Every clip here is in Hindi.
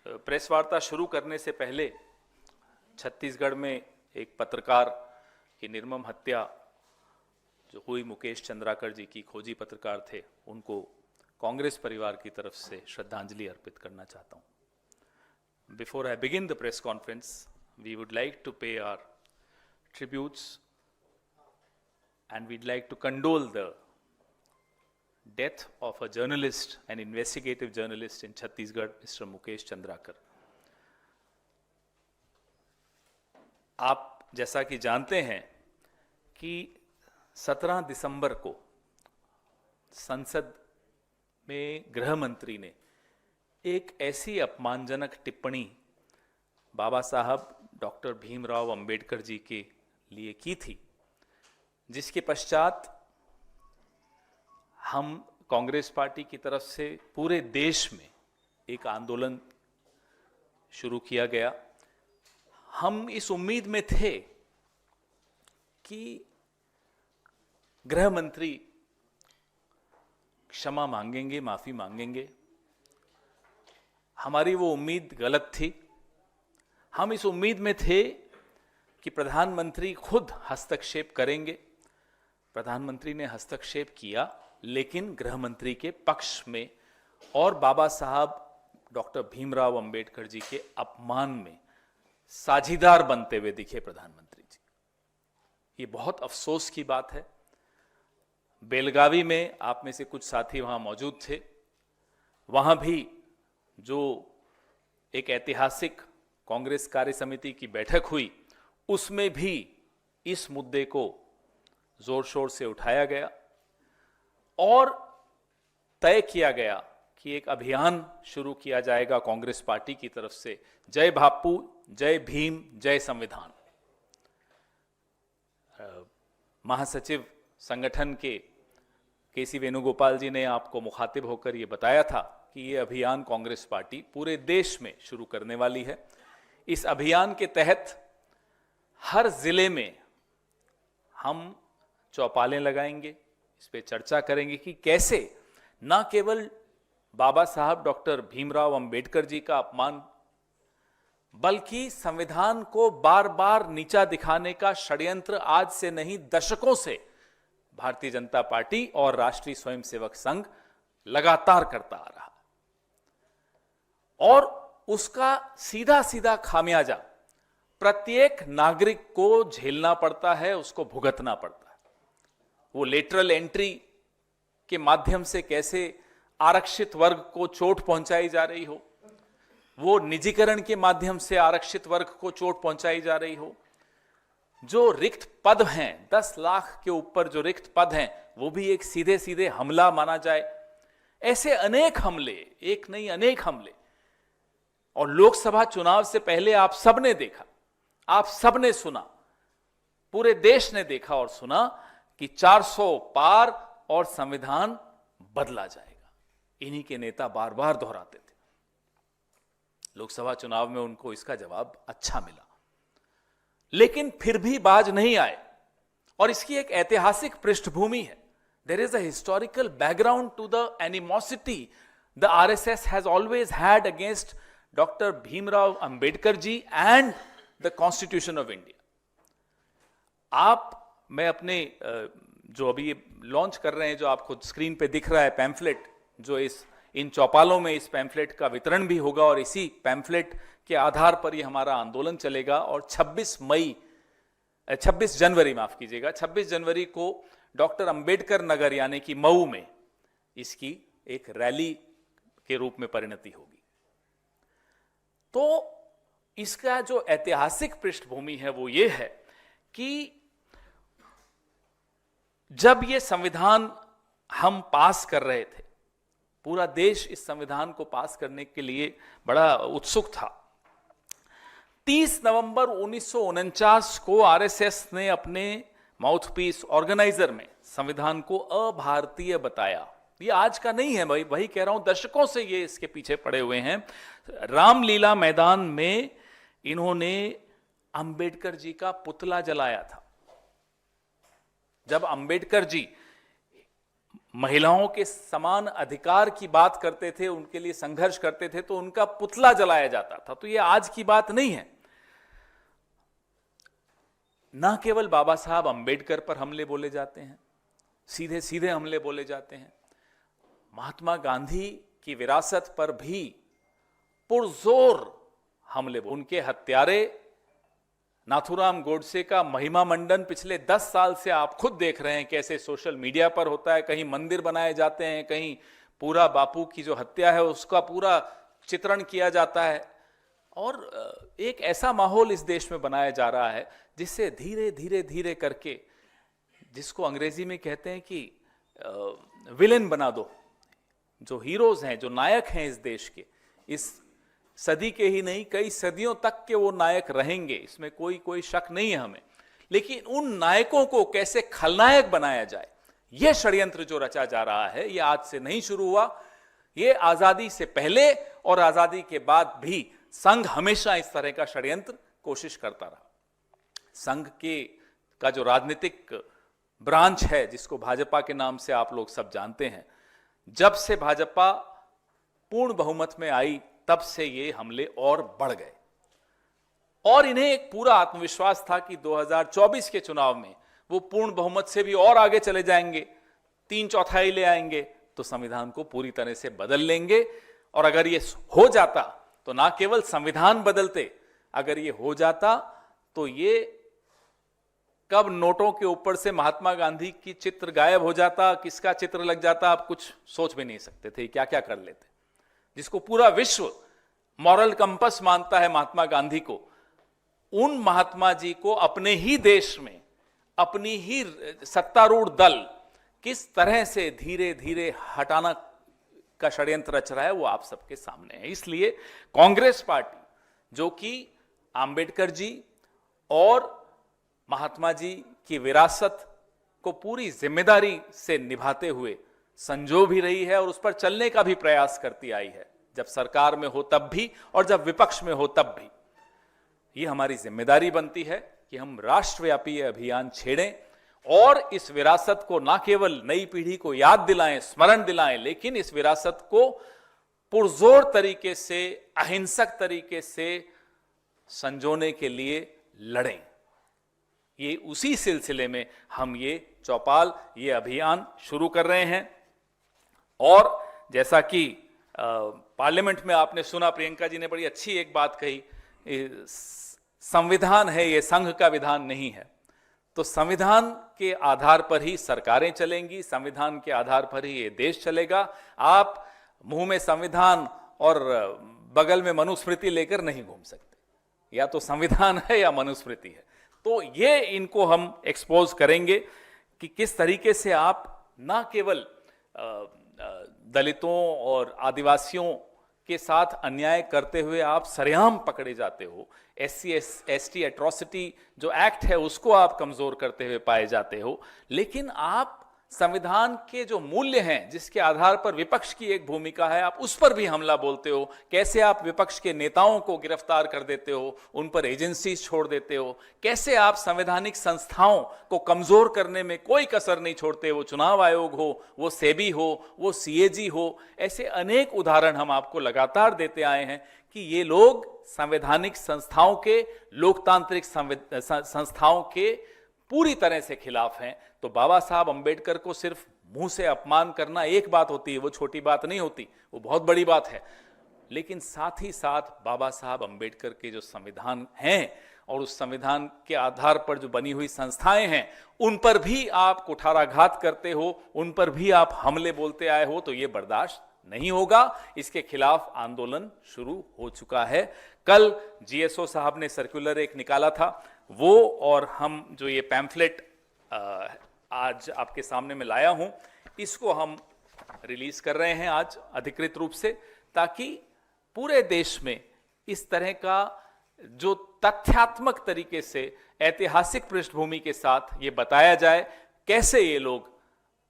प्रेस वार्ता शुरू करने से पहले छत्तीसगढ़ में एक पत्रकार की निर्मम हत्या जो हुई, मुकेश चंद्राकर जी की, खोजी पत्रकार थे, उनको कांग्रेस परिवार की तरफ से श्रद्धांजलि अर्पित करना चाहता हूं। Before I begin the press conference, we would like to pay our tributes and we'd like to condole the death of a journalist, an investigative journalist in Chhattisgarh, Mr. Mukesh Chandrakar. आप जैसा कि जानते हैं कि 17 दिसंबर को संसद में गृह मंत्री ने एक ऐसी अपमानजनक टिप्पणी बाबा साहब डॉक्टर भीमराव अंबेडकर जी के लिए की थी, जिसके पश्चात हम कांग्रेस पार्टी की तरफ से पूरे देश में एक आंदोलन शुरू किया गया। हम इस उम्मीद में थे कि गृह मंत्री क्षमा मांगेंगे, माफी मांगेंगे। हमारी वो उम्मीद गलत थी। हम इस उम्मीद में थे कि प्रधानमंत्री खुद हस्तक्षेप करेंगे। प्रधानमंत्री ने हस्तक्षेप किया, लेकिन गृह मंत्री के पक्ष में और बाबा साहब डॉक्टर भीमराव अंबेडकर जी के अपमान में साझीदार बनते हुए दिखे प्रधानमंत्री जी। ये बहुत अफसोस की बात है। बेलगावी में आप में से कुछ साथी वहां मौजूद थे। वहां भी जो एक ऐतिहासिक कांग्रेस कार्य समिति की बैठक हुई, उसमें भी इस मुद्दे को जोर शोर से उठाया गया और तय किया गया कि एक अभियान शुरू किया जाएगा कांग्रेस पार्टी की तरफ से, जय बापू, जय भीम, जय संविधान। महासचिव संगठन के केसी वेणुगोपाल जी ने आपको मुखातिब होकर यह बताया था कि यह अभियान कांग्रेस पार्टी पूरे देश में शुरू करने वाली है। इस अभियान के तहत हर जिले में हम चौपालें लगाएंगे, इस पे चर्चा करेंगे कि कैसे न केवल बाबा साहब डॉक्टर भीमराव अंबेडकर जी का अपमान, बल्कि संविधान को बार बार नीचा दिखाने का षड्यंत्र आज से नहीं, दशकों से भारतीय जनता पार्टी और राष्ट्रीय स्वयंसेवक संघ लगातार करता आ रहा, और उसका सीधा सीधा खामियाजा प्रत्येक नागरिक को झेलना पड़ता है, उसको भुगतना पड़ता है। वो लेटरल एंट्री के माध्यम से कैसे आरक्षित वर्ग को चोट पहुंचाई जा रही हो, वो निजीकरण के माध्यम से आरक्षित वर्ग को चोट पहुंचाई जा रही हो, जो रिक्त पद हैं, 10 लाख के ऊपर जो रिक्त पद हैं, वो भी एक सीधे सीधे हमला माना जाए। ऐसे अनेक हमले, एक नहीं अनेक हमले। और लोकसभा चुनाव से पहले आप सबने देखा, आप सबने सुना, पूरे देश ने देखा और सुना कि 400 पार और संविधान बदला जाएगा। इन्हीं के नेता बार बार दोहराते थे। लोकसभा चुनाव में उनको इसका जवाब अच्छा मिला, लेकिन फिर भी बाज नहीं आए। और इसकी एक ऐतिहासिक पृष्ठभूमि है। There is a historical background to the animosity the RSS has always had against doctor Bhimrao Ambedkar ji and the constitution of India. मैं अपने जो अभी लॉन्च कर रहे हैं, जो आप खुद स्क्रीन पे दिख रहा है पैम्फलेट, जो इन चौपालों में इस पैम्फलेट का वितरण भी होगा और इसी पैम्फलेट के आधार पर ये हमारा आंदोलन चलेगा। और 26 जनवरी माफ कीजिएगा, 26 जनवरी को डॉक्टर अंबेडकर नगर यानी कि मऊ में इसकी एक रैली के रूप में परिणति होगी। तो इसका जो ऐतिहासिक पृष्ठभूमि है वो ये है कि जब ये संविधान हम पास कर रहे थे, पूरा देश इस संविधान को पास करने के लिए बड़ा उत्सुक था। 30 नवंबर 1949 को आरएसएस ने अपने माउथपीस ऑर्गेनाइजर में संविधान को अभारतीय बताया। ये आज का नहीं है भाई, वही कह रहा हूं, दशकों से ये इसके पीछे पड़े हुए हैं। रामलीला मैदान में इन्होंने अंबेडकर जी का पुतला जलाया था। जब अंबेडकर जी महिलाओं के समान अधिकार की बात करते थे, उनके लिए संघर्ष करते थे, तो उनका पुतला जलाया जाता था। तो ये आज की बात नहीं है। ना केवल बाबा साहब अंबेडकर पर हमले बोले जाते हैं, सीधे सीधे हमले बोले जाते हैं, महात्मा गांधी की विरासत पर भी पुरजोर हमले। उनके हत्यारे नाथूराम गोडसे का महिमा मंडन पिछले 10 साल से आप खुद देख रहे हैं कैसे सोशल मीडिया पर होता है। कहीं मंदिर बनाए जाते हैं, कहीं पूरा बापू की जो हत्या है उसका पूरा चित्रण किया जाता है, और एक ऐसा माहौल इस देश में बनाया जा रहा है जिससे धीरे धीरे धीरे करके, जिसको अंग्रेजी में कहते हैं कि विलेन बना दो, जो हीरोज हैं, जो नायक हैं इस देश के, इस सदी के ही नहीं कई सदियों तक के वो नायक रहेंगे, इसमें कोई शक नहीं है हमें। लेकिन उन नायकों को कैसे खलनायक बनाया जाए, यह षड्यंत्र जो रचा जा रहा है, यह आज से नहीं शुरू हुआ। यह आजादी से पहले और आजादी के बाद भी संघ हमेशा इस तरह का षड्यंत्र कोशिश करता रहा। संघ का जो राजनीतिक ब्रांच है, जिसको भाजपा के नाम से आप लोग सब जानते हैं, जब से भाजपा पूर्ण बहुमत में आई तब से ये हमले और बढ़ गए, और इन्हें एक पूरा आत्मविश्वास था कि 2024 के चुनाव में वो पूर्ण बहुमत से भी और आगे चले जाएंगे, 3/4 ले आएंगे, तो संविधान को पूरी तरह से बदल लेंगे। और अगर ये हो जाता तो ना केवल संविधान बदलते, अगर ये हो जाता तो ये कब नोटों के ऊपर से महात्मा गांधी की चित्र गायब हो जाता, किसका चित्र लग जाता, आप कुछ सोच भी नहीं सकते थे। क्या क्या कर लेते। जिसको पूरा विश्व मॉरल कंपस मानता है महात्मा गांधी को, उन महात्मा जी को अपने ही देश में अपनी ही सत्तारूढ़ दल किस तरह से धीरे धीरे हटाना का षड्यंत्र रच रहा है, वो आप सबके सामने है। इसलिए कांग्रेस पार्टी, जो कि अंबेडकर जी और महात्मा जी की विरासत को पूरी जिम्मेदारी से निभाते हुए संजो भी रही है और उस पर चलने का भी प्रयास करती आई है, जब सरकार में हो तब भी और जब विपक्ष में हो तब भी। ये हमारी जिम्मेदारी बनती है कि हम राष्ट्रव्यापी अभियान छेड़ें और इस विरासत को ना केवल नई पीढ़ी को याद दिलाएं, स्मरण दिलाएं, लेकिन इस विरासत को पुरजोर तरीके से, अहिंसक तरीके से संजोने के लिए लड़ें। ये उसी सिलसिले में हम ये चौपाल, ये अभियान शुरू कर रहे हैं। और जैसा कि पार्लियामेंट में आपने सुना, प्रियंका जी ने बड़ी अच्छी एक बात कही, संविधान है ये, संघ का विधान नहीं है। तो संविधान के आधार पर ही सरकारें चलेंगी, संविधान के आधार पर ही ये देश चलेगा। आप मुंह में संविधान और बगल में मनुस्मृति लेकर नहीं घूम सकते, या तो संविधान है या मनुस्मृति है। तो ये इनको हम एक्सपोज करेंगे कि किस तरीके से आप ना केवल दलितों और आदिवासियों के साथ अन्याय करते हुए आप सरेआम पकड़े जाते हो, SC/ST एट्रोसिटी जो एक्ट है उसको आप कमजोर करते हुए पाए जाते हो, लेकिन आप संविधान के जो मूल्य हैं, जिसके आधार पर विपक्ष की एक भूमिका है, आप उस पर भी हमला बोलते हो। कैसे आप विपक्ष के नेताओं को गिरफ्तार कर देते हो, उन पर एजेंसीज छोड़ देते हो, कैसे आप संवैधानिक संस्थाओं को कमजोर करने में कोई कसर नहीं छोड़ते। वो चुनाव आयोग हो, वो सेबी हो, वो CAG हो, ऐसे अनेक उदाहरण हम आपको लगातार देते आए हैं कि ये लोग संवैधानिक संस्थाओं के, लोकतांत्रिक संस्थाओं के पूरी तरह से खिलाफ हैं। तो बाबा साहब अंबेडकर को सिर्फ मुंह से अपमान करना एक बात होती है, वो छोटी बात नहीं होती, वो बहुत बड़ी बात है। लेकिन साथ ही साथ बाबा साहब अंबेडकर के जो संविधान हैं और उस संविधान के आधार पर जो बनी हुई संस्थाएं हैं, उन पर भी आप कुठाराघात करते हो, उन पर भी आप हमले बोलते आए हो, तो ये बर्दाश्त नहीं होगा। इसके खिलाफ आंदोलन शुरू हो चुका है। कल GSO साहब ने सर्कुलर एक निकाला था, वो और हम जो ये पैम्फलेट आज आपके सामने में लाया हूं, इसको हम रिलीज कर रहे हैं आज अधिकृत रूप से, ताकि पूरे देश में इस तरह का जो तथ्यात्मक तरीके से ऐतिहासिक पृष्ठभूमि के साथ ये बताया जाए कैसे ये लोग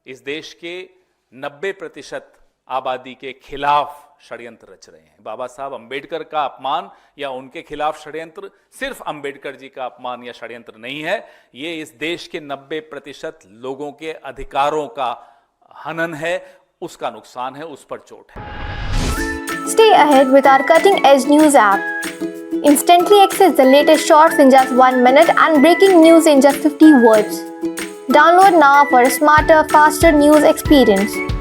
इस देश के 90% आबादी के खिलाफ षड्यंत्र रच रहे हैं। बाबा साहब अंबेडकर का अपमान या उनके खिलाफ षड्यंत्र सिर्फ अंबेडकर जी का अपमान या षड्यंत्र नहीं है, ये इस देश के 90% लोगों के अधिकारों का हनन है, उसका नुकसान है, उस पर चोट है। Stay ahead with our cutting-edge news app. Instantly access the latest shorts in just 1 minute and breaking news in just 50 words. Download now for a smarter, faster news experience.